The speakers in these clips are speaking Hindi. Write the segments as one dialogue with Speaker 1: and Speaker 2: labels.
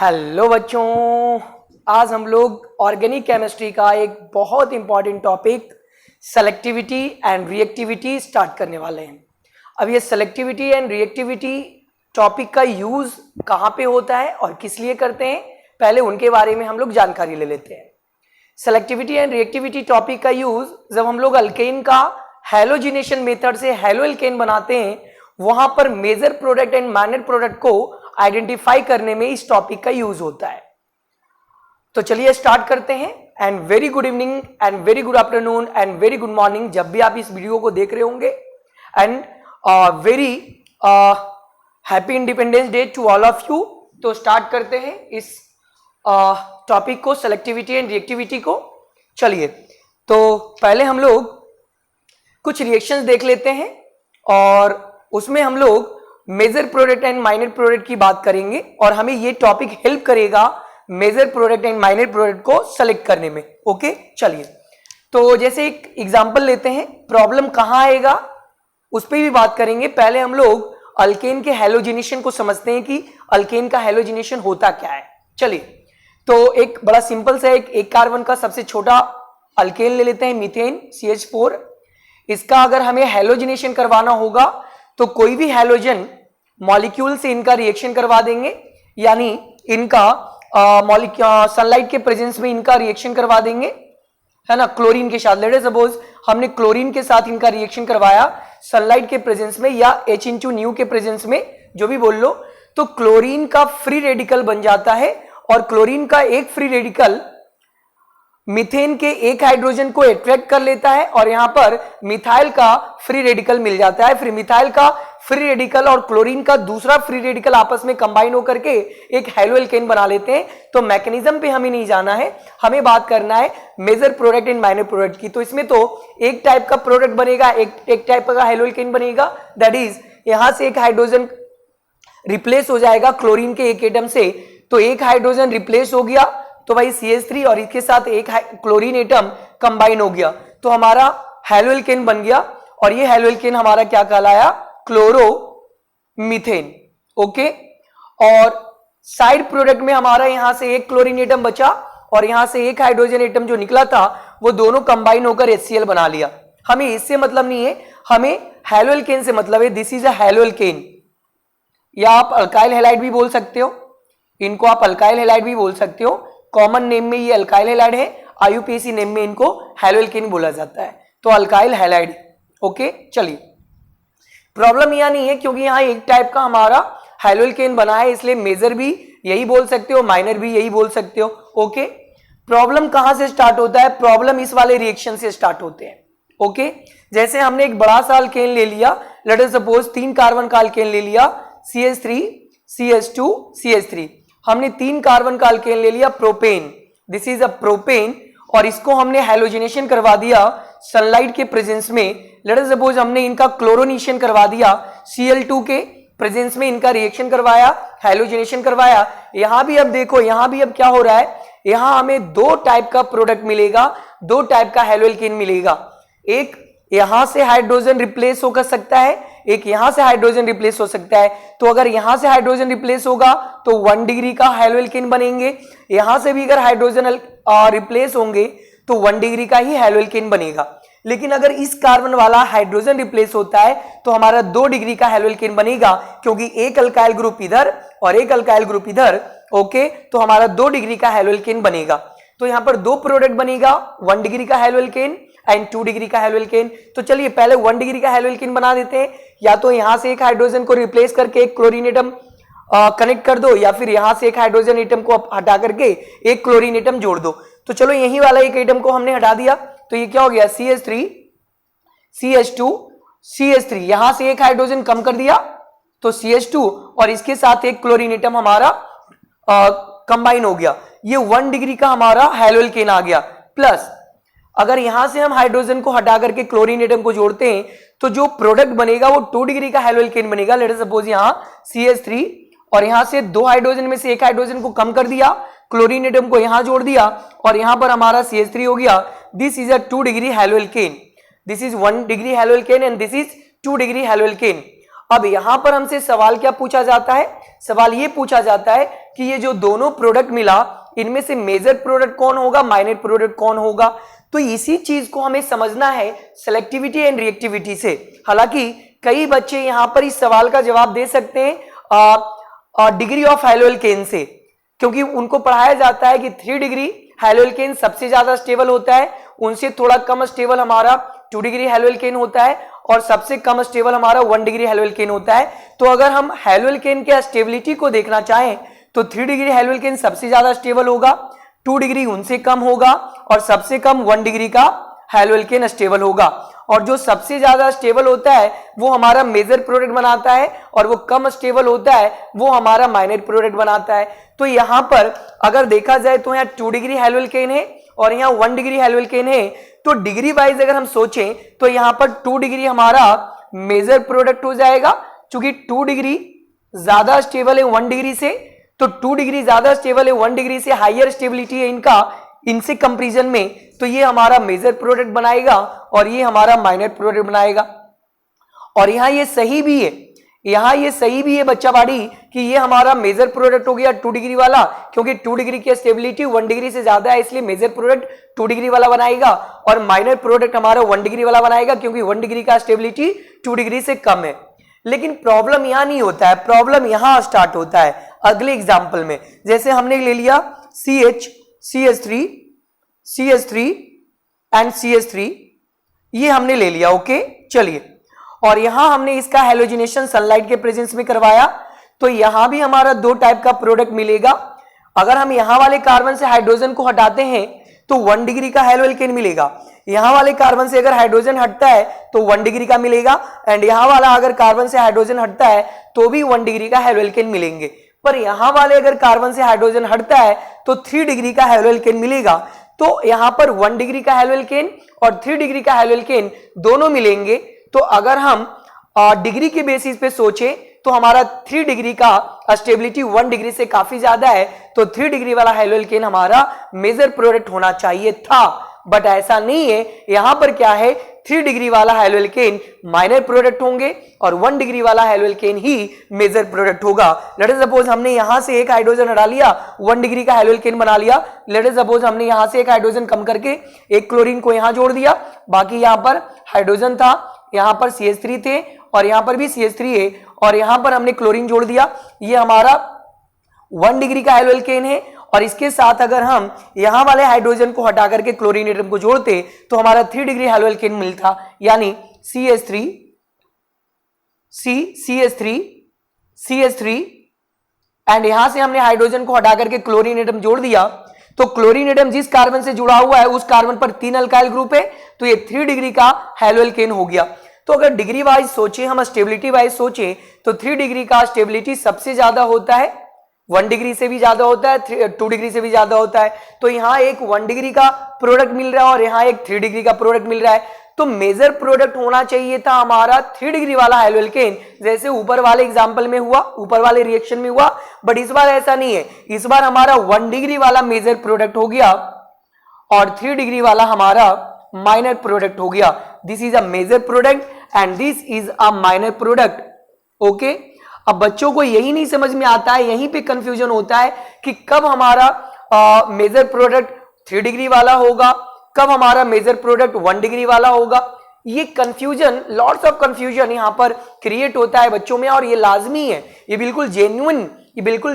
Speaker 1: हेलो बच्चों, आज हम लोग ऑर्गेनिक केमिस्ट्री का एक बहुत important topic selectivity and reactivity start करने वाले हैं। अब ये सेलेक्टिविटी एंड रिएक्टिविटी टॉपिक का यूज कहाँ पे होता है और किस लिए करते हैं, पहले उनके बारे में हम लोग जानकारी ले लेते हैं। सेलेक्टिविटी एंड रिएक्टिविटी टॉपिक का यूज जब हम लोग अल्केन का हैलोजिनेशन मेथड से हैलो एल्केन बनाते हैं, वहां पर major product and minor product को आइडेंटिफाई करने में इस टॉपिक का यूज होता है। तो चलिए स्टार्ट करते हैं। And very good evening and very good afternoon and very good morning जब भी आप इस वीडियो को देख रहे होंगे। And very happy Independence Day to all of you. तो स्टार्ट करते हैं इस टॉपिक को, सेलेक्टिविटी एंड रिएक्टिविटी को। चलिए, तो पहले हम लोग कुछ रिएक्शंस देख लेते हैं और उसमें हम लोग major product and minor product की बात करेंगे और हमें ये टॉपिक हेल्प करेगा major product and minor product को सेलेक्ट करने में। ओके, चलिए, तो जैसे एक एग्जांपल लेते हैं, प्रॉब्लम कहां आएगा उस पर भी बात करेंगे। पहले हम लोग अल्केन के हैलोजिनेशन को समझते हैं कि अल्केन का हैलोजिनेशन होता क्या है। चलिए, तो एक बड़ा सिंपल सा एक कार्बन का सबसे छोटा अल्केन ले लेते हैं, मीथेन CH4। इसका अगर हमें हैलोजिनेशन करवाना होगा तो कोई भी हैलोजन मॉलिक्यूल से इनका रिएक्शन करवा देंगे, यानी इनका सनलाइट के प्रेजेंस में इनका रिएक्शन करवा देंगे, है ना, क्लोरीन के साथ। लेट अस सपोज हमने क्लोरीन के साथ इनका रिएक्शन करवाया सनलाइट के प्रेजेंस में या H/nu के प्रेजेंस में, जो भी बोल लो, तो क्लोरीन का फ्री रेडिकल बन जाता है और क्लोरीन का एक फ्री रेडिकल मीथेन के एक हाइड्रोजन को अट्रैक्ट कर लेता है और यहां पर मिथाइल का फ्री रेडिकल मिल जाता है। फिर मिथाइल का फ्री रेडिकल और क्लोरीन का दूसरा फ्री रेडिकल आपस में कंबाइन होकर के एक हैलो एल्केन बना लेते हैं। तो मैकेनिज्म पे हमें नहीं जाना है, हमें बात करना है major product and minor product की। तो इसमें तो एक टाइप का प्रोडक्ट बनेगा, एक टाइप का हैलो एल्केन बनेगा, दैट इज यहां से एक हाइड्रोजन रिप्लेस हो जाएगा क्लोरीन के एक एटम से। तो एक हाइड्रोजन रिप्लेस हो गया तो भाई CH3 और इसके साथ एक क्लोरीन एटम कंबाइन हो गया, तो हमारा हैलो एल्केन बन गया और ये हैलो एल्केन हमारा क्या कहलाया, क्लोरोमीथेन। ओके, और साइड प्रोडक्ट में हमारा यहां से एक क्लोरीन एटम बचा और यहां से एक हाइड्रोजन एटम जो निकला था वो दोनों कंबाइन होकर HCl बना लिया। हमें इससे मतलब नहीं है, हमें हैलो एल्केन से मतलब है। This is a haloalkane, या आप अल्काइल हैलाइड भी बोल सकते हो, इनको आप अल्काइल हैलाइड भी बोल सकते हो। कॉमन नेम में ये अल्काइल हैलाइड है, IUPAC नेम में इनको हैलो एल्केन बोला जाता है, तो अल्काइल हैलाइड। ओके, चलिए, प्रॉब्लम यहां नहीं है क्योंकि यहां एक टाइप का हमारा हैलो एल्केन बना है, इसलिए मेजर भी यही बोल सकते हो, माइनर भी यही बोल सकते हो। ओके, प्रॉब्लम कहां से स्टार्ट होता है, प्रॉब्लम इस वाले रिएक्शन से स्टार्ट होते हैं। ओके, जैसे हमने एक बड़ा सा अल्केन ले लिया, लेट अस सपोज 3 कार्बन का अल्केन ले लिया, CH3 CH2 CH3। हमने 3 कार्बन का अल्केन ले लिया, propane, this is a propane, और इसको हमने हैलोजिनेशन करवा दिया सनलाइट के प्रेजेंस में। लेट अस सपोज हमने इनका क्लोरोनेशन करवा दिया, Cl2 के प्रेजेंस में इनका रिएक्शन करवाया, हैलोजिनेशन करवाया। यहां भी अब देखो, यहां भी अब क्या हो रहा है, यहां हमें 2 टाइप का प्रोडक्ट मिलेगा, 2 टाइप का हैलो एल्केन मिलेगा। एक यहां से हाइड्रोजन रिप्लेस हो सकता है, एक यहां से हाइड्रोजन रिप्लेस हो सकता है। तो अगर यहां से हाइड्रोजन रिप्लेस होगा तो 1 डिग्री का हैलो एल्केन बनेंगे, यहां से भी अगर हाइड्रोजन रिप्लेस होंगे तो 1 डिग्री का ही हैलो एल्केन बनेगा। लेकिन अगर इस कार्बन वाला हाइड्रोजन रिप्लेस होता है तो हमारा 2 डिग्री का हैलो एल्केन बनेगा, क्योंकि एक अल्काइल ग्रुप इधर और एक अल्काइल ग्रुप इधर। ओके, तो हमारा 2 डिग्री का हैलो एल्केन बनेगा। तो यहां पर 2 प्रोडक्ट बनेगा, 1 डिग्री का हैलो एल्केन एंड 2 डिग्री का हैलो एल्केन। तो चलिए पहले 1 डिग्री का हैलो एल्केन बना देते हैं, या तो यहां से एक हाइड्रोजन को रिप्लेस करके एक क्लोरीन एटम कनेक्ट कर दो, या फिर यहां से एक हाइड्रोजन एटम को हटा करके एक क्लोरीन एटम जोड़ दो। तो चलो यही वाला एक एटम को हमने हटा दिया, तो ये क्या हो गया, CH3 CH2 CH3। यहां से एक हाइड्रोजन कम कर दिया तो CH2 और इसके साथ एक क्लोरीन एटम हमारा कंबाइन हो गया, ये 1 डिग्री का हमारा हैलो एल्केन आ गया। प्लस अगर यहां से हम हाइड्रोजन को हटा करके क्लोरीन एटम को जोड़ते हैं तो जो प्रोडक्ट बनेगा वो 2 डिग्री का हैलो एल्केन बनेगा। लेट अस सपोज यहां CH3 और यहां से 2 हाइड्रोजन में से एक हाइड्रोजन को कम कर दिया, क्लोरीन एटम को यहां जोड़ दिया और यहां पर हमारा CH3 हो गया। This is a 2 degree haloalkane, this is 1 degree haloalkane and this is 2 degree haloalkane. अब यहां पर हमसे सवाल क्या पूछा जाता है, सवाल ये पूछा जाता है कि ये जो दोनों प्रोडक्ट मिला इनमें से मेजर प्रोडक्ट कौन होगा, माइनर प्रोडक्ट कौन होगा। तो इसी चीज को हमें समझना है सेलेक्टिविटी एंड रिएक्टिविटी से। हालांकि कई बच्चे यहां पर इस सवाल का जवाब दे सकते हैं डिग्री ऑफ हैलोएल्केन से, क्योंकि उनको पढ़ाया जाता है कि 3 डिग्री हैलोएल्केन सबसे ज्यादा स्टेबल होता है, उनसे थोड़ा कम स्टेबल हमारा 2 डिग्री हैलोएल्केन होता है और सबसे कम स्टेबल हमारा 1 डिग्री हैलोएल्केन होता है। तो अगर हम हैलोएल्केन के स्टेबिलिटी को देखना चाहें तो 3 डिग्री हैलोएल्केन सबसे ज्यादा स्टेबल होगा, 2 डिग्री उनसे कम होगा और सबसे कम 1 डिग्री का हैलोएल्केन स्टेबल होगा। और जो सबसे ज्यादा स्टेबल होता है वो हमारा मेजर प्रोडक्ट बनाता है और वो कम स्टेबल होता है वो हमारा माइनर प्रोडक्ट बनाता है। तो यहां पर अगर देखा जाए तो यहाँ 2 डिग्री हैलोएल्केन है और यहाँ 1 डिग्री हैलोएल्केन है। तो डिग्री वाइज अगर हम सोचें तो यहाँ पर 2 डिग्री हमारा मेजर प्रोडक्ट हो जाएगा, क्योंकि 2 डिग्री ज्यादा स्टेबल है 1 डिग्री से। तो 2 डिग्री ज्यादा स्टेबल है 1 डिग्री से, हाइयर स्टेबिलिटी है इनसे कंपैरिजन में, तो ये हमारा मेजर प्रोडक्ट बनाएगा और ये हमारा माइनर प्रोडक्ट बनाएगा। और यहां ये सही भी है, यहां ये सही भी है बच्चा बाड़ी कि ये हमारा मेजर प्रोडक्ट हो गया 2 डिग्री वाला, क्योंकि 2 डिग्री की स्टेबिलिटी 1 डिग्री से ज्यादा है, इसलिए मेजर प्रोडक्ट 2 डिग्री वाला बनाएगा और माइनर प्रोडक्ट हमारा 1 डिग्री वाला बनाएगा, क्योंकि 1 डिग्री का स्टेबिलिटी 2 डिग्री से कम है। लेकिन प्रॉब्लम यहां नहीं होता है, प्रॉब्लम यहां स्टार्ट होता है अगले एग्जाम्पल में। जैसे हमने ले लिया CH3 एंड CH3, ये हमने ले लिया, ओके चलिए। और यहां हमने इसका हैलोजिनेशन सनलाइट के प्रेजेंस में करवाया, तो यहां भी हमारा 2 टाइप का प्रोडक्ट मिलेगा। अगर हम यहां वाले कार्बन से हाइड्रोजन को हटाते हैं तो 1 डिग्री का हैलोएल्केन मिलेगा, यहां वाले कार्बन से अगर हाइड्रोजन हटता है तो 1 डिग्री का मिलेगा, एंड यहां वाला अगर कार्बन से हाइड्रोजन हटता है तो भी 1 डिग्री का हैलोएल्केन मिलेंगे। पर यहां वाले अगर कार्बन से हाइड्रोजन हटता है तो 3 डिग्री का हैलोएल्केन मिलेगा। तो यहां पर 1 डिग्री का हैलोएल्केन और 3 डिग्री का हैलोएल्केन दोनों मिलेंगे। तो अगर हम डिग्री के बेसिस पे सोचें तो हमारा 3 डिग्री का स्टेबिलिटी 1 डिग्री से काफी ज्यादा है, तो 3 डिग्री वाला हैलोएल्केन हमारा मेजर प्रोडक्ट होना चाहिए था, बट ऐसा नहीं है। यहां पर क्या है, 3 डिग्री वाला हैलोएल्केन माइनर प्रोडक्ट होंगे और 1 डिग्री वाला हैलोएल्केन ही मेजर प्रोडक्ट होगा। लेट अस सपोज हमने यहां से एक हाइड्रोजन हटा लिया, 1 डिग्री का हैलोएल्केन बना लिया। लेट अस सपोज हमने यहां से एक हाइड्रोजन कम करके एक क्लोरीन को यहां जोड़ दिया, बाकी यहां पर हाइड्रोजन था, यहां पर CH3 थे और यहां पर भी CH3 है, और यहां पर हमने क्लोरीन जोड़ दिया। ये हमारा 1 डिग्री का हैलोएल्केन है और इसके साथ अगर हम यहां वाले हाइड्रोजन को हटा करके क्लोरीन एटम को जोड़ते तो हमारा 3 डिग्री हैलोएल्केन मिलता, यानी CH3 एंड यहां से हमने हाइड्रोजन को हटा करके क्लोरीन एटम जोड़ दिया। तो क्लोरीन एटम जिस कार्बन से जुड़ा हुआ है उस कार्बन पर 3 अल्काइल ग्रुप है, तो ये 3 डिग्री का हैलोएल्केन हो गया। तो अगर डिग्री वाइज सोचे, हम स्टेबिलिटी वाइज सोचे, तो 3 डिग्री का स्टेबिलिटी सबसे ज्यादा होता है, 1 डिग्री से भी ज्यादा होता है, 2 डिग्री से भी ज्यादा होता है। तो यहां एक 1 डिग्री का प्रोडक्ट मिल रहा है और यहां एक 3 डिग्री का प्रोडक्ट मिल रहा है। तो मेजर प्रोडक्ट होना चाहिए था हमारा 3 डिग्री वाला हैलोएल्केन, जैसे ऊपर वाले एग्जांपल में हुआ, ऊपर वाले रिएक्शन में हुआ, बट इस बार ऐसा नहीं है। इस बार हमारा 1 डिग्री वाला मेजर प्रोडक्ट हो गया और 3 डिग्री वाला हमारा माइनर प्रोडक्ट हो गया। This is a major product and this is a minor product, okay. अब बच्चों को यही नहीं समझ में आता है, यहीं पे कंफ्यूजन होता है कि कब हमारा मेजर प्रोडक्ट 3 डिग्री वाला होगा, कब हमारा मेजर प्रोडक्ट 1 डिग्री वाला होगा। ये कंफ्यूजन, लॉट्स ऑफ कंफ्यूजन यहां पर क्रिएट होता है बच्चों में, और ये लाजमी है, ये बिल्कुल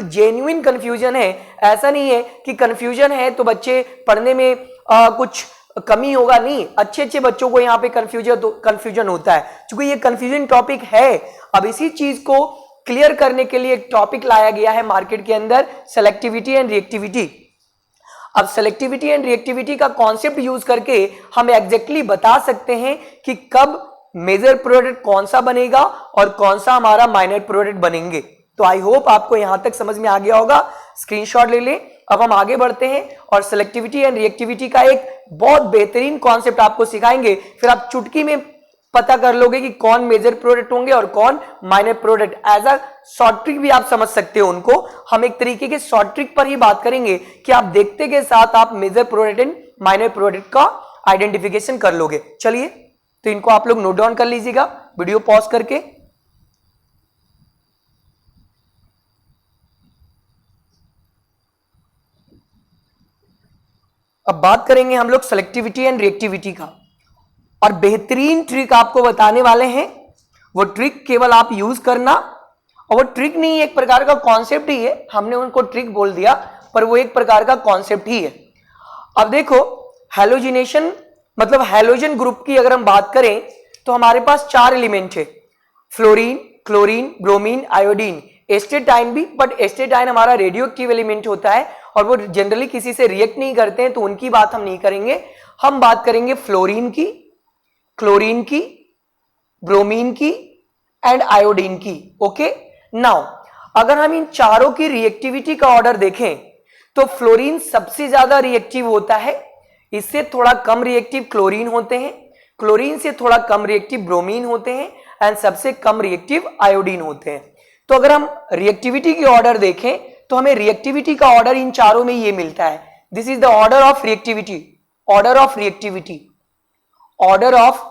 Speaker 1: जेन्युइन कंफ्यूजन है। ऐसा नहीं है कि कंफ्यूजन है तो बच्चे पढ़ने में कुछ कमी होगा, नहीं, अच्छे बच्चों को यहाँ पे कंफ्यूजन होता है, क्योंकि ये कंफ्यूजन टॉपिक है। अब इसी चीज को क्लियर करने के लिए एक टॉपिक लाया गया है मार्केट के अंदर, सेलेक्टिविटी एंड रिएक्टिविटी। अब सेलेक्टिविटी एंड रिएक्टिविटी का कॉन्सेप्ट यूज करके हम एग्जैक्टली बता सकते हैं कि कब मेजर प्रोडक्ट कौन सा बनेगा और कौन सा हमारा माइनर प्रोडक्ट बनेंगे। तो आई होप आपको यहां तक समझ में आ गया होगा, स्क्रीनशॉट ले लें। अब हम आगे बढ़ते हैं और सेलेक्टिविटी एंड रिएक्टिविटी का एक बहुत बेहतरीन कॉन्सेप्ट आपको सिखाएंगे, फिर आप चुटकी में पता कर लोगे कि कौन मेजर प्रोडक्ट होंगे और कौन minor product. As a short trick भी आप समझ सकते हो उनको। हम एक तरीके के शॉर्ट ट्रिक पर ही बात करेंगे कि आप देखते के साथ आप major product and minor product का आइडेंटिफिकेशन कर लोगे। चलिए, तो इनको आप लोग नोट डाउन कर लीजिएगा वीडियो पॉज करके। अब बात करेंगे हम लोग सेलेक्टिविटी एंड रिएक्टिविटी का, और बेहतरीन ट्रिक आपको बताने वाले हैं। वो ट्रिक केवल आप यूज करना, और वो ट्रिक नहीं, एक प्रकार का कॉन्सेप्ट ही है। हमने उनको ट्रिक बोल दिया पर वो एक प्रकार का कॉन्सेप्ट ही है। अब देखो, हैलोजिनेशन मतलब हैलोजन ग्रुप की अगर हम बात करें तो हमारे पास 4 एलिमेंट है, fluorine, chlorine, bromine, iodine, astatine भी, बट एस्टेटाइन हमारा रेडियो एक्टिव एलिमेंट होता है और वो जनरली किसी से रिएक्ट नहीं करते हैं, तो उनकी बात हम नहीं करेंगे। हम बात करेंगे फ्लोरीन की, क्लोरीन की, ब्रोमीन की एंड आयोडीन की। ओके, नाउ अगर हम इन चारों की रिएक्टिविटी का ऑर्डर देखें तो फ्लोरीन सबसे ज्यादा रिएक्टिव होता है, इससे थोड़ा कम रिएक्टिव क्लोरीन होते हैं, क्लोरीन से थोड़ा कम रिएक्टिव ब्रोमीन होते हैं एंड सबसे कम रिएक्टिव आयोडीन होते हैं। तो अगर हम रिएक्टिविटी की ऑर्डर देखें तो हमें रिएक्टिविटी का ऑर्डर इन चारों में ये मिलता है। This is the order of reactivity, order of reactivity, order of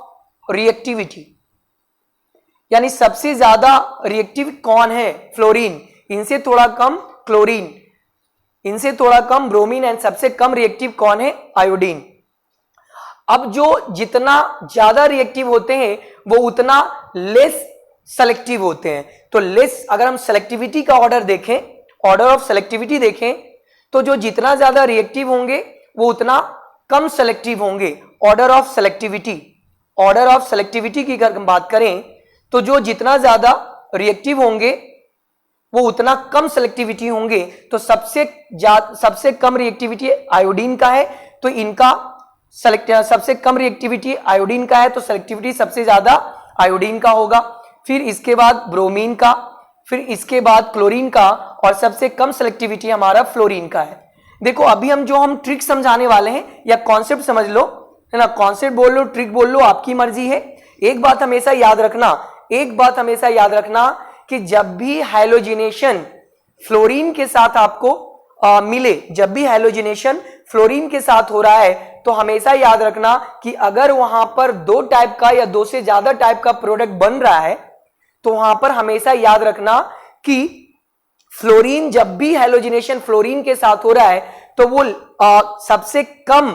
Speaker 1: reactivity, यानी सबसे ज्यादा रिएक्टिव कौन है? फ्लोरीन, इनसे थोड़ा कम क्लोरीन, इनसे थोड़ा कम ब्रोमीन एंड सबसे कम रिएक्टिव कौन है? आयोडीन। अब जो जितना ज्यादा रिएक्टिव होते हैं वो उतना लेस सेलेक्टिव होते हैं। तो लेस, अगर हम सेलेक्टिविटी का ऑर्डर देखें, ऑर्डर ऑफ सेलेक्टिविटी देखें, तो जो जितना ज्यादा रिएक्टिव होंगे वो उतना कम सेलेक्टिव होंगे। Order of selectivity, order of selectivity की अगर हम बात करें तो जो जितना ज्यादा रिएक्टिव होंगे वो उतना कम सेलेक्टिविटी होंगे। तो सबसे कम रिएक्टिविटी आयोडीन का है, तो इनका सबसे कम रिएक्टिविटी आयोडीन का है, तो सेलेक्टिविटी सबसे ज्यादा आयोडीन का होगा। फिर इसके बाद ब्रोमीन का, फिर इसके बाद क्लोरीन का, और सबसे कम सेलेक्टिविटी हमारा फ्लोरीन का है। देखो अभी हम ट्रिक समझाने वाले हैं, या कॉन्सेप्ट समझ लो, है ना, कॉन्सेप्ट बोल लो, ट्रिक बोल लो, आपकी मर्जी है। एक बात हमेशा याद रखना, एक बात हमेशा याद रखना कि जब भी हैलोजिनेशन फ्लोरीन के साथ आपको मिले, जब भी हैलोजिनेशन फ्लोरीन के साथ हो रहा है, तो हमेशा याद रखना कि अगर वहां पर 2 टाइप का या 2 से ज्यादा टाइप का प्रोडक्ट बन रहा है, तो वहां पर हमेशा याद रखना कि फ्लोरीन, जब भी हैलोजिनेशन फ्लोरीन के साथ हो रहा है, तो वो सबसे कम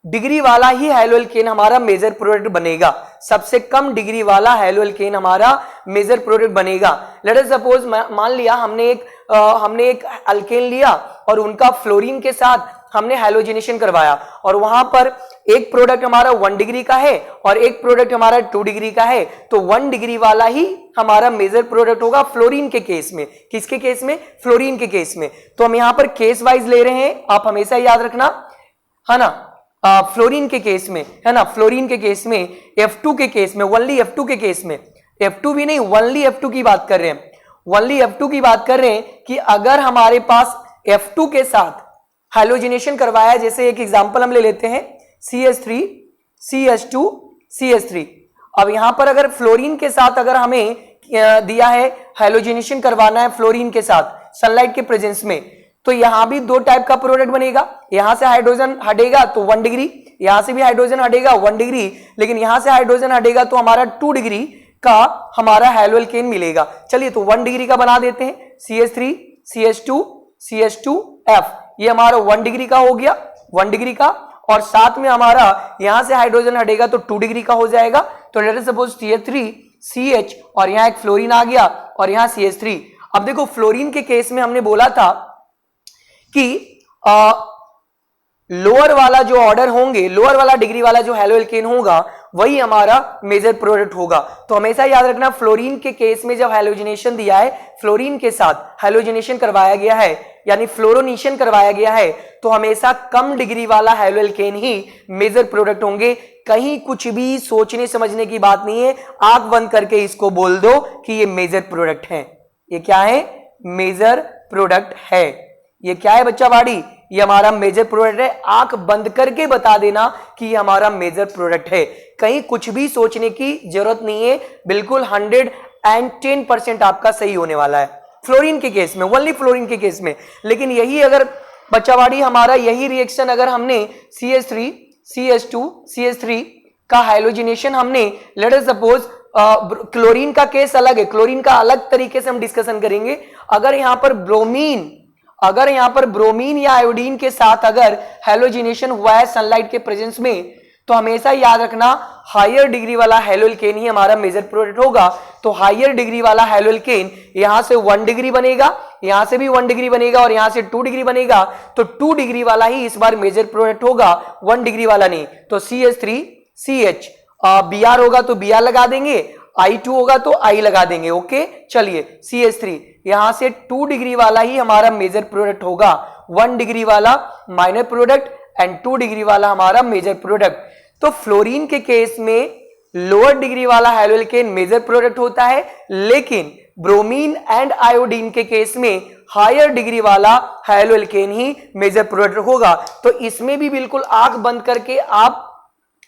Speaker 1: डिग्री वाला ही हैलोएल्केन हमारा मेजर प्रोडक्ट बनेगा। सबसे कम डिग्री वाला हैलोएल्केन हमारा मेजर प्रोडक्ट बनेगा। लेट अस सपोज, मान लिया हमने एक अल्केन लिया और उनका फ्लोरीन के साथ हमने हैलोजिनेशन करवाया, और वहां पर एक प्रोडक्ट हमारा 1 डिग्री का है और एक प्रोडक्ट हमारा 2 डिग्री का है, तो 1 डिग्री वाला ही हमारा मेजर प्रोडक्ट होगा फ्लोरीन के केस में। किसके केस में? फ्लोरीन के केस में। तो हम यहां पर केस वाइज ले रहे हैं, आप हमेशा याद रखना, है ना, फ्लोरीन के केस में, है ना, फ्लोरीन के केस में, F2 के केस में, ओनली F2 के केस में, F2 भी नहीं, ओनली F2 की बात कर रहे हैं, ओनली F2 की बात कर रहे हैं कि अगर हमारे पास F2 के साथ हैलोजिनेशन करवाया, जैसे एक एग्जांपल हम ले लेते हैं CH3 CH2 CH3। अब यहां पर अगर फ्लोरीन के साथ अगर हमें दिया है हैलोजिनेशन करवाना है फ्लोरीन के साथ सनलाइट के प्रेजेंस में, तो यहां भी 2 टाइप का प्रोडक्ट बनेगा। यहां से हाइड्रोजन हटेगा तो 1 डिग्री, यहां से भी हाइड्रोजन हटेगा 1 डिग्री, लेकिन यहां से हाइड्रोजन हटेगा तो हमारा 2 डिग्री का हमारा हैलोएल्केन मिलेगा। चलिए तो 1 डिग्री का बना देते हैं, CH3 CH2 CH2F, ये हमारा 1 डिग्री का हो गया, 1 डिग्री का, और साथ में हमारा यहां से हाइड्रोजन हटेगा तो 2 डिग्री का हो जाएगा। तो let us suppose CH3 CH और यहां एक फ्लोरीन आ गया और यहां CH3। अब देखो फ्लोरीन के केस में हमने बोला था कि लोअर वाला जो ऑर्डर होंगे, लोअर वाला डिग्री वाला जो हैलोएल्केन होगा वही हमारा मेजर प्रोडक्ट होगा। तो हमेशा याद रखना, फ्लोरीन के केस में जब हैलोजिनेशन दिया है, फ्लोरीन के साथ हैलोजिनेशन करवाया गया है, यानी फ्लोरोनेशन करवाया गया है, तो हमेशा कम डिग्री वाला हैलोएल्केन ही मेजर प्रोडक्ट होंगे। कहीं कुछ भी सोचने समझने की बात नहीं है, आंख बंद करके इसको बोल दो कि ये मेजर प्रोडक्ट है। ये क्या है? मेजर प्रोडक्ट है। ये क्या है बच्चा बाड़ी? ये हमारा मेजर प्रोडक्ट है। आंख बंद करके बता देना कि ये हमारा मेजर प्रोडक्ट है। कहीं कुछ भी सोचने की जरूरत नहीं है, बिल्कुल 110% आपका सही होने वाला है फ्लोरीन के केस में, ओनली फ्लोरीन के केस में। लेकिन यही अगर बच्चा बाड़ी हमारा यही रिएक्शन अगर हमने CH3 CH2 CH3 का हैलोजिनेशन हमने, लेट अस सपोज क्लोरीन का केस अलग है, क्लोरीन का अलग तरीके से हम डिस्कशन करेंगे। अगर यहां पर ब्रोमीन अगर यहां पर ब्रोमीन या आयोडीन के साथ अगर हैलोजिनेशन हुआ है सनलाइट के प्रेजेंस में, तो हमेशा याद रखना हायर डिग्री वाला हैलोल्केन ही हमारा मेजर प्रोडक्ट होगा। तो हायर डिग्री वाला हैलोल्केन यहां से 1 डिग्री बनेगा, यहां से भी 1 डिग्री बनेगा और यहां से 2 डिग्री बनेगा। तो 2 डिग्री वाला ही इस बार मेजर प्रोडक्ट होगा, 1 डिग्री वाला नहीं। तो CH3CH, Br होगा तो Br लगा देंगे, I2 होगा तो I लगा देंगे। ओके चलिए, CH3 यहां से 2 डिग्री वाला ही हमारा मेजर प्रोडक्ट होगा, 1 डिग्री वाला माइनर प्रोडक्ट एंड 2 डिग्री वाला हमारा मेजर प्रोडक्ट। तो फ्लोरीन के केस में लोअर डिग्री वाला हैलोल्केन मेजर प्रोडक्ट होता है, लेकिन ब्रोमीन एंड आयोडीन के केस में हायर डिग्री वाला हैलोल्केन ही मेजर प्रोडक्ट होगा। तो इसमें भी बिल्कुल आंख बंद करके आप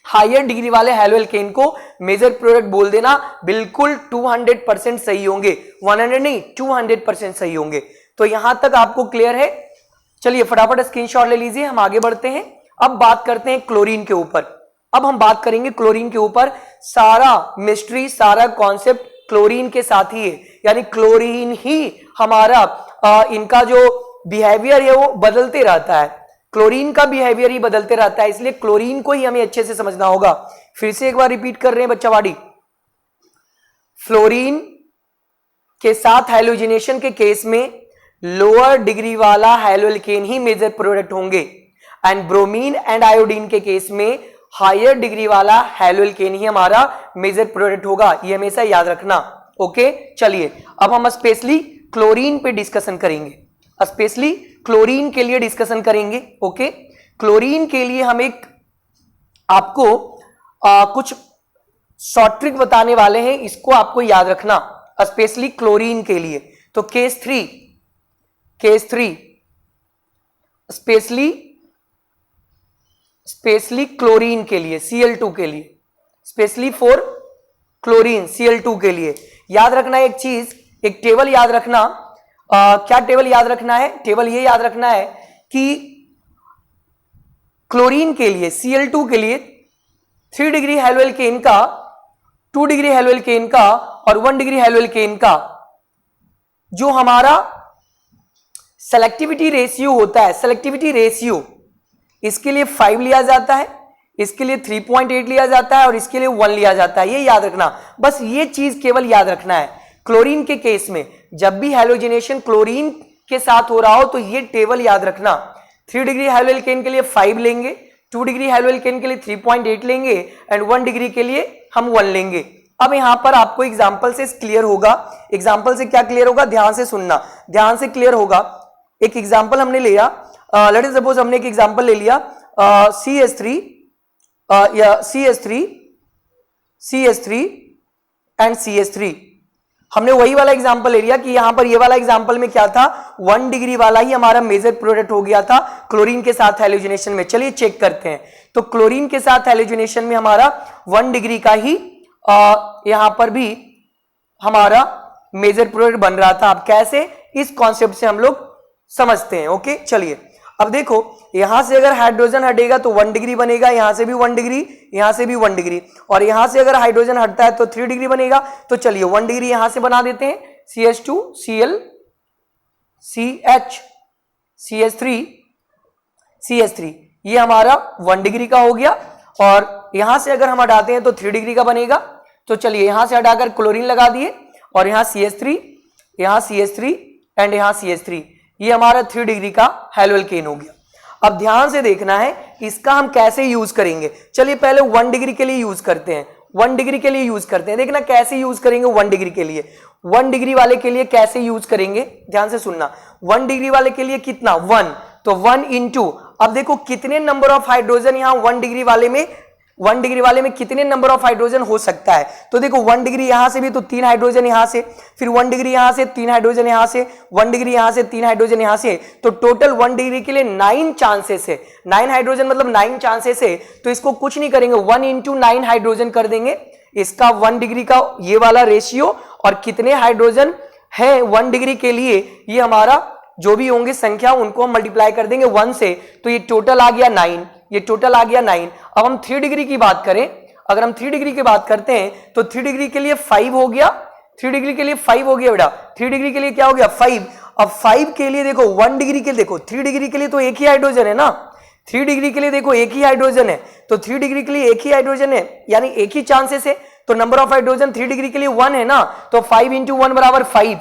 Speaker 1: हायर डिग्री वाले हैलोल्केन को मेजर प्रोडक्ट बोल देना, बिल्कुल 200% सही होंगे, 100 नहीं 200% सही होंगे। तो यहां तक आपको क्लियर है? चलिए फटाफट स्क्रीनशॉट ले लीजिए, हम आगे बढ़ते हैं। अब बात करते हैं क्लोरीन के ऊपर। अब हम बात करेंगे क्लोरीन के ऊपर, सारा मिस्ट्री सारा कॉन्सेप्ट क्लोरीन के साथ ही है, यानी क्लोरीन ही हमारा इनका जो बिहेवियर है वो बदलते रहता है, क्लोरीन का बिहेवियर ही बदलते रहता है, इसलिए क्लोरीन को ही हमें अच्छे से समझना होगा। फिर से एक बार रिपीट कर रहे हैं बच्चा वाड़ी, फ्लोरीन के साथ हैलोजिनेशन के केस में लोअर डिग्री वाला हैलोल्केन ही मेजर प्रोडक्ट होंगे, एंड ब्रोमीन एंड आयोडीन के केस में हायर डिग्री वाला हैलोल्केन ही हमारा मेजर प्रोडक्ट होगा, ये हमेशा याद रखना। ओके चलिए, अब हम स्पेशली क्लोरीन पे डिस्कशन करेंगे, स्पेशली क्लोरीन के लिए डिस्कशन करेंगे। ओके, क्लोरीन के लिए हम एक आपको कुछ शॉर्ट ट्रिक बताने वाले हैं, इसको आपको याद रखना स्पेशली क्लोरीन के लिए। तो केस थ्री स्पेशली क्लोरीन के लिए, Cl2 के लिए, स्पेशली फॉर क्लोरीन Cl2 के लिए याद रखना एक चीज, एक टेबल याद रखना। क्या टेबल याद रखना है? टेबल ये याद रखना है कि क्लोरीन के लिए Cl2 के लिए 3 डिग्री हैलोल्केन का, 2 डिग्री हैलोल्केन का और 1 डिग्री हैलोल्केन का जो हमारा सेलेक्टिविटी रेशियो होता है, सेलेक्टिविटी रेशियो इसके लिए 5 लिया जाता है, इसके लिए 3.8 लिया जाता है और इसके लिए 1 लिया जाता है, ये याद रखना। बस ये चीज केवल याद रखना है। क्लोरीन के केस में जब भी हैलोजिनेशन क्लोरीन के साथ हो रहा हो तो ये टेबल याद रखना। 3 डिग्री हैलोल्केन के लिए 5 लेंगे, 2 डिग्री हैलोल्केन के लिए 3.8 लेंगे एंड 1 डिग्री के लिए हम 1 लेंगे। अब यहां पर आपको एग्जांपल से क्लियर होगा, एग्जांपल से क्या क्लियर होगा, ध्यान से सुनना, ध्यान से क्लियर होगा। एक एग्जांपल हमने लिया, लेट अस सपोज हमने एक एग्जांपल ले लिया CH3 एंड CH3, हमने वही वाला एग्जांपल ले लिया कि यहां पर ये वाला एग्जांपल में क्या था, 1 डिग्री वाला ही हमारा मेजर प्रोडक्ट हो गया था क्लोरीन के साथ हैलोजिनेशन में। चलिए चेक करते हैं। तो क्लोरीन के साथ हैलोजिनेशन में हमारा 1 डिग्री का ही यहां पर भी हमारा मेजर प्रोडक्ट बन रहा था। अब कैसे, इस कॉन्सेप्ट से हम लोग समझते हैं। ओके चलिए, अब देखो यहां से अगर हाइड्रोजन हटेगा तो 1 डिग्री बनेगा, यहां से भी 1 डिग्री, यहां से भी 1 डिग्री, और यहां से अगर हाइड्रोजन हटता है तो 3 डिग्री बनेगा। तो चलिए 1 डिग्री यहां से बना देते हैं, CH2 Cl CH CH3 ये हमारा 1 डिग्री का हो गया, और यहां से अगर हम हटाते हैं तो 3 डिग्री का बनेगा। तो चलिए यहां से हटाकर क्लोरीन लगा दिए और यहां CH3 एंड यहां CH3, ये हमारा 3 डिग्री का हैलोल्केन हो गया। अब ध्यान से देखना है इसका हम कैसे यूज करेंगे। चलिए पहले 1 डिग्री के लिए यूज करते हैं, 1 डिग्री के लिए यूज करते हैं। देखना कैसे यूज करेंगे 1 डिग्री के लिए, 1 डिग्री वाले के लिए कैसे यूज करेंगे, ध्यान से सुनना। 1 डिग्री वाले के लिए कितना, 1, तो 1 इंटू, अब देखो कितने नंबर ऑफ हाइड्रोजन यहां 1 डिग्री वाले में कितने नंबर ऑफ हाइड्रोजन हो सकता है। तो देखो 1 डिग्री यहां से भी तो 3 हाइड्रोजन यहां से, फिर 1 डिग्री यहां से 3 हाइड्रोजन यहां से, 1 डिग्री यहां से 3 हाइड्रोजन यहां से, तो टोटल 1 डिग्री के लिए 9 चांसेस है, 9 हाइड्रोजन मतलब 9 चांसेस है। तो इसको कुछ नहीं करेंगे, 1 इंटू 9 हाइड्रोजन कर देंगे, इसका 1 डिग्री का ये वाला रेशियो, और कितने हाइड्रोजन है 1 डिग्री के लिए, ये हमारा जो भी होंगे संख्या उनको हम मल्टीप्लाई कर देंगे 1 से, तो ये टोटल आ गया 9, ये टोटल आ गया 9। अब हम 3 डिग्री की बात करें, अगर हम 3 डिग्री की बात करते हैं तो 3 डिग्री के लिए 5 हो गया, 3 डिग्री के लिए 5 हो गया बेटा, 3 डिग्री के लिए क्या हो गया 5, अब 5 के लिए देखो 1 डिग्री के लिए देखो 3 डिग्री के लिए तो एक ही हाइड्रोजन है ना, 3 डिग्री के लिए देखो एक ही हाइड्रोजन है, तो 3 डिग्री के लिए एक ही हाइड्रोजन है यानी एक ही चांसेस है, तो नंबर ऑफ हाइड्रोजन 3 डिग्री के लिए 1 है ना, तो 5 इंटू 1 बराबर 5।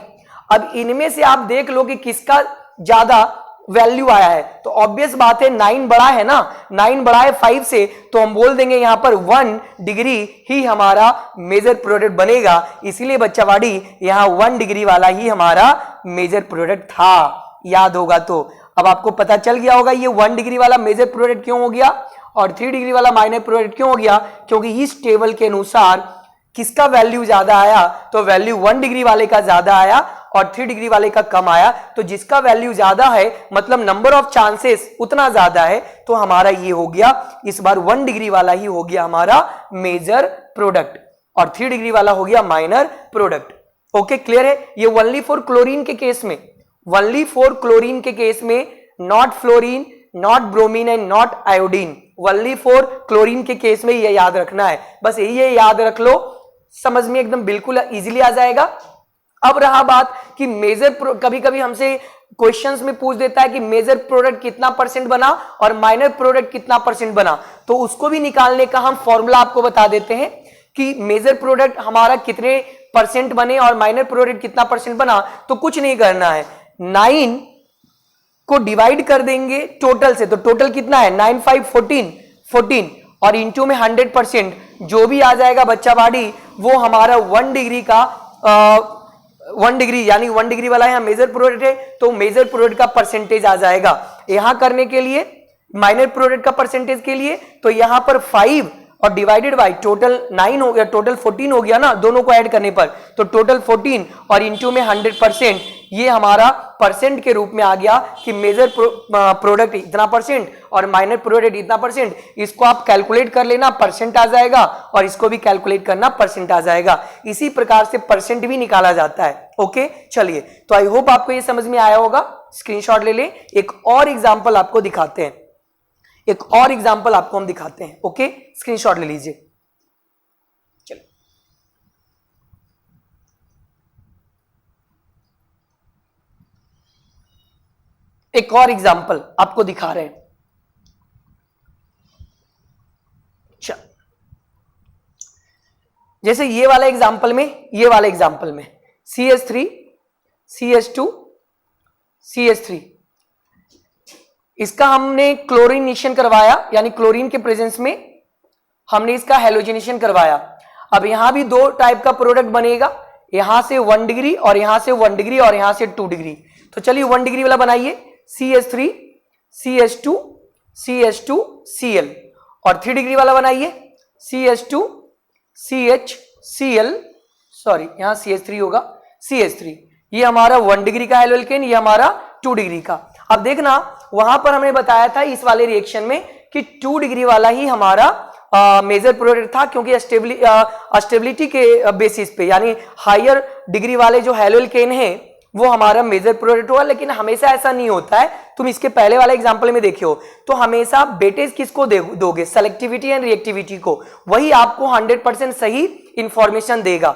Speaker 1: अब इनमें से आप देख लो कि किसका ज्यादा वैल्यू आया है, तो ऑब्वियस बात है 9 बड़ा है ना, 9 बड़ा है 5 से, तो हम बोल देंगे यहां पर 1 डिग्री ही हमारा मेजर प्रोडक्ट बनेगा, इसीलिए बच्चावाड़ी यहां 1 डिग्री वाला ही हमारा मेजर प्रोडक्ट था, याद होगा तो। अब आपको पता चल गया होगा ये 1 डिग्री वाला मेजर प्रोडक्ट क्यों हो गया और 3 डिग्री वाला माइनर प्रोडक्ट क्यों हो गया, क्योंकि इस टेबल के अनुसार किसका वैल्यू ज्यादा आया, तो वैल्यू 1 डिग्री वाले का ज्यादा आया और 3 डिग्री वाले का कम आया, तो जिसका वैल्यू ज्यादा है मतलब नंबर ऑफ चांसेस उतना ज्यादा है, तो हमारा ये हो गया इस बार 1 डिग्री वाला ही हो गया हमारा मेजर प्रोडक्ट और 3 डिग्री वाला हो गया माइनर प्रोडक्ट। ओके, क्लियर है। ये ओनली फॉर क्लोरीन के केस में, ओनली फॉर क्लोरीन के केस में, not fluorine, not bromine and not iodine, only for chlorine के केस में ये याद रखना है, बस ये याद रख लो, समझ में एकदम बिल्कुल इजीली आ जाएगा। अब रहा बात कि मेजर, कभी कभी हमसे क्वेश्चंस में पूछ देता है कि मेजर प्रोडक्ट कितना परसेंट बना और माइनर प्रोडक्ट कितना परसेंट बना, तो उसको भी निकालने का हम फॉर्मूला आपको बता देते हैं कि मेजर प्रोडक्ट हमारा कितने परसेंट बने और माइनर प्रोडक्ट कितना परसेंट बना। तो कुछ नहीं करना है, 9 को डिवाइड कर देंगे टोटल से, तो टोटल कितना है 9 5 14 और इंटू में 100%, जो भी आ जाएगा बच्चावाड़ी वो हमारा 1 डिग्री का 1 डिग्री यानी 1 डिग्री वाला यहाँ मेजर प्रोडक्ट है, तो मेजर प्रोडक्ट का परसेंटेज आ जाएगा। यहां करने के लिए माइनर प्रोडक्ट का परसेंटेज के लिए तो यहां पर 5 और डिवाइडेड बाय टोटल 9 हो गया, टोटल 14 हो गया ना दोनों को ऐड करने पर, तो टोटल 14 और इंटू में 100%, ये हमारा परसेंट के रूप में आ गया कि मेजर प्रोडक्ट इतना परसेंट और माइनर प्रोडक्ट इतना परसेंट। इसको आप कैलकुलेट कर लेना, परसेंट आ जाएगा, और इसको भी कैलकुलेट करना, परसेंट आ जाएगा। इसी प्रकार से परसेंट भी निकाला जाता है। ओके, चलिए, तो आई होप आपको ये समझ में आया होगा। स्क्रीनशॉट ले लें, एक और एग्जाम्पल आपको दिखाते हैं, एक और एग्जाम्पल आपको हम दिखाते हैं। ओके, स्क्रीनशॉट ले लीजिए। चलिए, एक और एग्जाम्पल आपको दिखा रहे हैं। चल, जैसे ये वाला एग्जाम्पल में, ये वाला एग्जाम्पल में CH3 CH2 CH3, इसका हमने क्लोरीनेशन करवाया, यानी क्लोरीन के प्रेजेंस में हमने इसका हेलोजिनेशन करवाया। अब यहां भी 2 टाइप का प्रोडक्ट बनेगा, यहां से 1 डिग्री और यहां से 1 डिग्री और यहां से 2 डिग्री। तो चलिए 1 डिग्री वाला बनाइए, CH3 CH2 CH2 Cl, और 3 डिग्री वाला बनाइए CH2 CHCl, सॉरी यहां CH3 होगा, CH3। ये हमारा 1 डिग्री का एल्केन, ये हमारा 2 डिग्री का। अब देखना वहां पर हमने बताया था इस वाले रिएक्शन में कि 2 डिग्री वाला ही हमारा मेजर प्रोडक्ट था, क्योंकि स्टेबिलिटी के बेसिस पे, यानी हायर डिग्री वाले जो हेलोल्केन है वो हमारा मेजर प्रोडक्ट हुआ। लेकिन हमेशा ऐसा नहीं होता है, तुम इसके पहले वाले एग्जांपल में देखियो तो हमेशा बेटेज किसको दोगे, सेलेक्टिविटी एंड रिएक्टिविटी को, वही आपको 100% सही इंफॉर्मेशन देगा।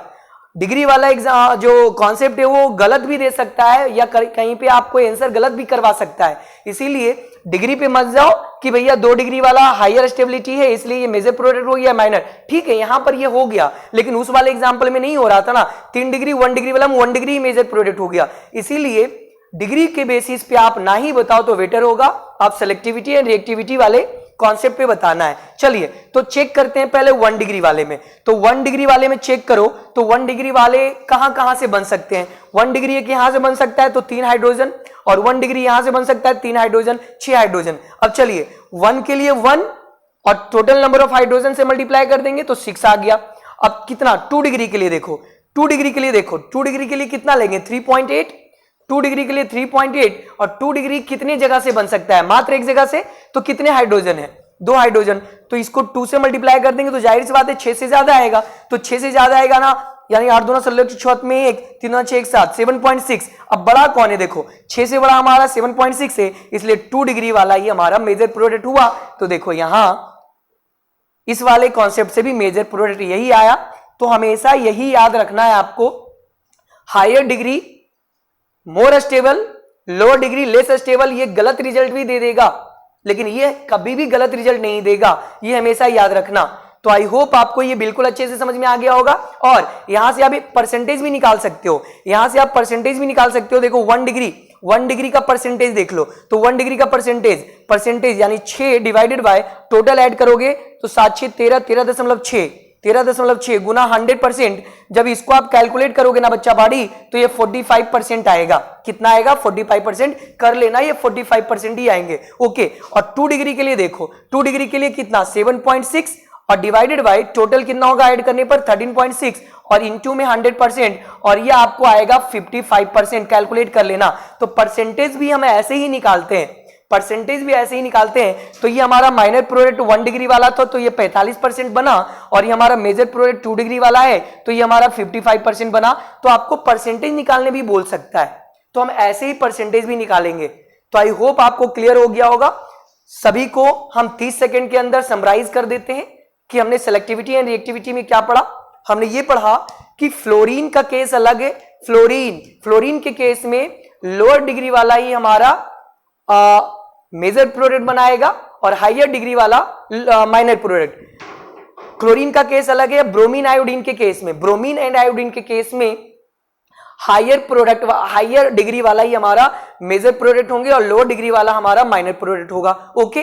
Speaker 1: डिग्री वाला जो कॉन्सेप्ट है वो गलत भी दे सकता है या कहीं पे आपको आंसर गलत भी करवा सकता है, इसीलिए डिग्री पे मत जाओ कि भैया 2 डिग्री वाला हायर स्टेबिलिटी है इसलिए ये मेजर प्रोडक्ट हो गया माइनर। ठीक है, यहां पर ये हो गया, लेकिन उस वाले एग्जांपल में नहीं हो रहा था ना, 3 डिग्री 1 डिग्री वाला 1 डिग्री मेजर प्रोडक्ट हो गया, इसीलिए डिग्री के बेसिस पे आप ना ही बताओ तो बेटर होगा, आप सेलेक्टिविटी एंड रिएक्टिविटी वाले कॉन्सेप्ट पे बताना है। चलिए तो चेक करते हैं पहले 1 डिग्री वाले में, तो 1 डिग्री वाले में चेक करो तो 1 डिग्री वाले कहां से बन सकते हैं। 1 डिग्री एक यहां से बन सकता है तो 3 हाइड्रोजन, और 1 डिग्री यहां से बन सकता है 3 हाइड्रोजन 6 हाइड्रोजन। अब चलिए 1 के लिए 1 और टोटल नंबर ऑफ हाइड्रोजन से मल्टीप्लाई कर देंगे तो 6 आ गया। अब कितना 2 डिग्री के लिए देखो, 2 डिग्री के लिए देखो, 2 डिग्री के लिए कितना लेंगे 3.8, 2 डिग्री के लिए 3.8, और 2 डिग्री कितनी जगह से बन सकता है, मात्र एक जगह से, तो कितने हाइड्रोजन है 2 हाइड्रोजन, तो इसको 2 से मल्टीप्लाई कर देंगे तो जाहिर सी बात है 6 से ज्यादा आएगा, तो 6 से ज्यादा आएगा ना, यानी 8 दूना 16 6 में 1 3 6 1 7 7.6। अब बड़ा कौन है देखो, 6 से बड़ा हमारा 7.6 है, इसलिए 2 डिग्री वाला ही हमारा मेजर प्रोडक्ट हुआ। तो देखो यहां इस वाले कॉन्सेप्ट से भी मेजर प्रोडक्ट यही आया, तो हमेशा यही याद रखना है आपको, higher degree more stable lower degree less stable, ये गलत रिजल्ट भी दे देगा, लेकिन ये कभी भी गलत रिजल्ट नहीं देगा, ये हमेशा याद रखना। तो आई होप आपको ये बिल्कुल अच्छे से समझ में आ गया होगा। और यहां से आप परसेंटेज भी निकाल सकते हो, यहां से आप परसेंटेज भी निकाल सकते हो। देखो 1 डिग्री का परसेंटेज देख लो, तो 1 डिग्री का परसेंटेज यानी 6 डिवाइडेड बाय टोटल ऐड करोगे तो 7 6 13, 13.6 गुना 100%। जब इसको आप कैलकुलेट करोगे ना बच्चा बाड़ी, तो ये 45% आएगा। कितना आएगा? 45%। कर लेना, ये 45% ही आएंगे। ओके, और 2 डिग्री के लिए देखो, 2 डिग्री के लिए कितना? 7.6 और डिवाइडेड बाय टोटल कितना होगा ऐड करने पर? 13.6 और इनटू में 100%, और ये आपको आएगा 55%। कैलकुलेट कर लेना। तो परसेंटेज भी हम ऐसे ही निकालते हैं, तो ये हमारा माइनर प्रोडक्ट 1 डिग्री वाला था, तो ये 45% बना, और ये हमारा मेजर प्रोडक्ट 2 डिग्री वाला है, तो ये हमारा 55% बना। तो आपको परसेंटेज निकालने भी बोल सकता है, तो हम ऐसे ही परसेंटेज भी निकालेंगे। तो आई होप आपको क्लियर हो गया होगा। सभी को हम 30 सेकेंड के अंदर समराइज कर देते हैं कि हमने सेलेक्टिविटी एंड रिएक्टिविटी में क्या पढ़ा। हमने ये पढ़ा कि फ्लोरीन का केस अलग है। फ्लोरीन के केस में लोअर डिग्री वाला ही हमारा मेजर प्रोडक्ट बनाएगा और हायर डिग्री वाला माइनर प्रोडक्ट। क्लोरीन का केस अलग है। ब्रोमीन एंड आयोडीन के केस में हायर डिग्री वाला ही हमारा मेजर प्रोडक्ट होंगे और लोअर डिग्री वाला हमारा माइनर प्रोडक्ट होगा। ओके,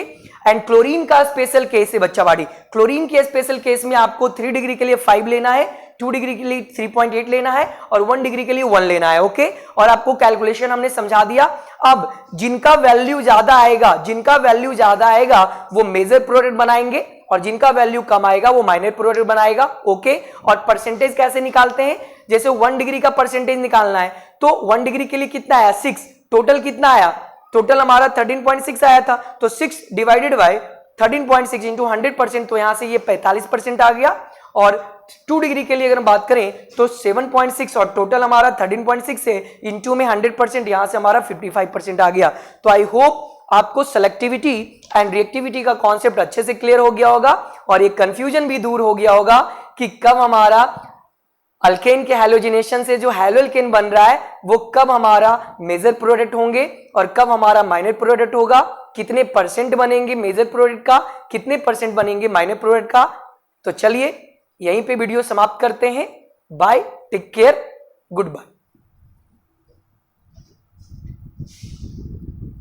Speaker 1: एंड क्लोरीन का स्पेशल केस है बच्चा बाड़ी। क्लोरीन के स्पेशल केस में आपको 3 डिग्री के लिए 5 लेना है, 2 डिग्री के लिए 3.8 लेना है और 1 डिग्री के लिए 1 लेना है। ओके, और आपको कैलकुलेशन हमने समझा दिया। अब जिनका वैल्यू ज्यादा आएगा वो मेजर प्रोडक्ट बनाएंगे और जिनका वैल्यू कम आएगा वो माइनर प्रोडक्ट बनाएगा। ओके, और परसेंटेज कैसे निकालते हैं? जैसे 1 डिग्री का परसेंटेज निकालना है, तो 1 डिग्री के लिए कितना आया? 6। टोटल कितना आया? टोटल हमारा 13.6 आया था, तो 6 डिवाइडेड बाय 13.6 इंटू 100%, तो यहां से ये 45% आ गया। और 2 डिग्री के लिए अगर हम बात करें तो 7.6 और टोटल हमारा 13.6 है, इंटू में 100%, यहां से हमारा 55% आ गया। तो आई होप आपको सेलेक्टिविटी एंड रिएक्टिविटी का कॉन्सेप्ट अच्छे से क्लियर हो गया होगा और ये कंफ्यूजन भी दूर हो गया होगा कि कब हमारा अल्केन के हैलोजिनेशन से जो हैलोअल्केन बन रहा है वो कब हमारा मेजर प्रोडक्ट होंगे और कब हमारा माइनर प्रोडक्ट होगा, कितने परसेंट बनेंगे मेजर प्रोडक्ट का, कितने परसेंट बनेंगे माइनर प्रोडक्ट का। तो चलिए यहीं पे वीडियो समाप्त करते हैं। Bye, take care, good bye.